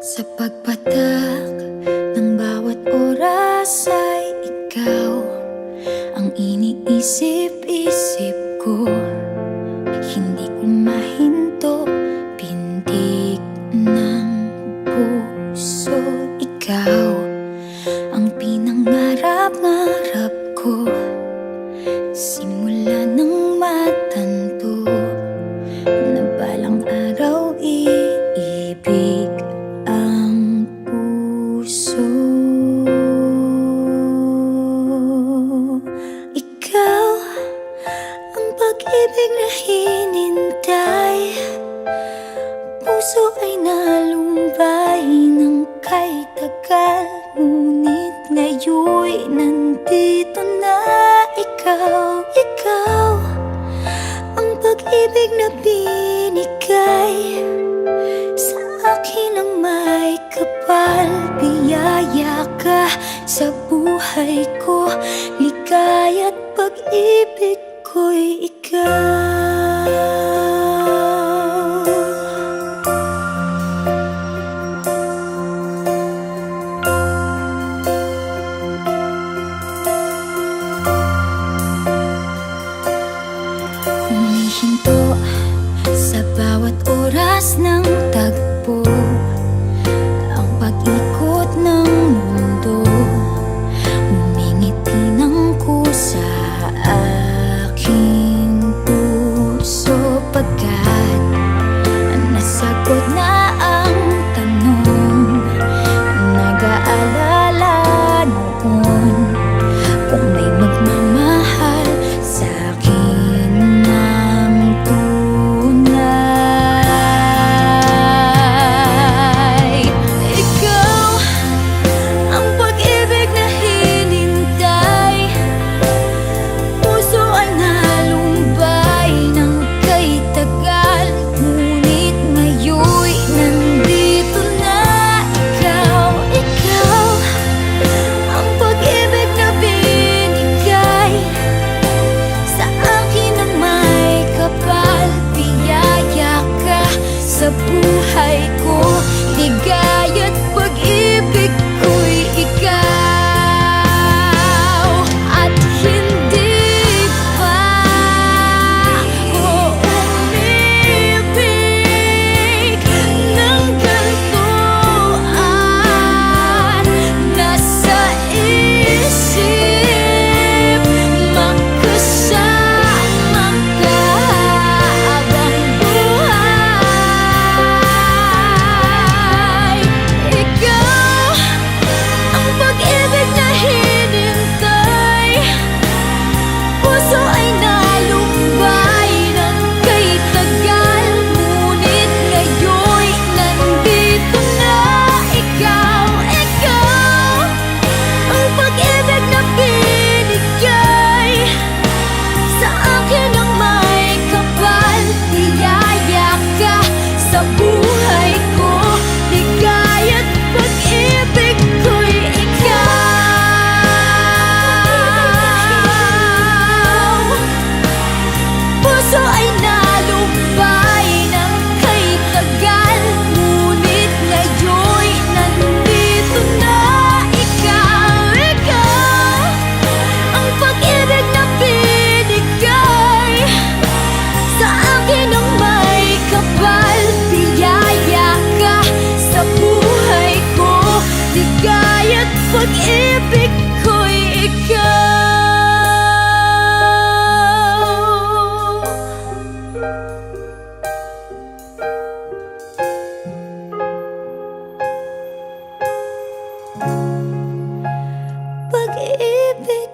Sa pagpatak ng bawat oras ay ikaw ang iniisip-isip ko. Hindi ko mahinto, pintig ng puso. Ikaw ang pinangarap-ngarap ko, simula ng matanto na balang araw iibig ang puso. Ikaw ang pag-ibig na hinintay, puso ay nalumbay ng kay tagal, ngunit ngayon'y nandito na ikaw. Ikaw ang pag-ibig na binigay sa akin ang may kapal. Biyaya ka sa buhay ko, ligaya't pag-ibig ko'y ikaw. Humihinto sa bawat oras ng tagpo, ang pag-ikot ng mundo, umingiti ng kusa aking puso. Pagkat nasagot na ang tanong, nag-aalala noon kung may magmamahal sa'kin ng tunay. Ikaw ang pag-ibig na hinintay, puso ay nalumbay ng kay tagal, ngunit ngayon'y nandito na ikaw. Ikaw ang pag-ibig na binigay sa akin ang may kapal. Biyaya ka sa buhay ko, ligaya't pag-ibig ko'y ikaw. At hindi pa ako umibig ng gantuan. Nasa isip magkasama ka habang buhay. Ikaw ang pag-ibig na hinintay, puso ay nalumbay ng kay tagal, ngunit ngayon'y nandito na ikaw. Ikaw ang pag-ibig na binigay sa akin ang may kapal. Biyaya ka sa buhay ko, ligaya't pag-ibig ko'y ikaw. Puso ay nalumbay ng kay tagal, ngunit ngayon'y nandito na ikaw. Ikaw ang pag-ibig na binigay sa akin ang may kapal. Biyaya ka sa buhay ko, ligaya't pag-ibig ko'y ikaw. Pag-ibig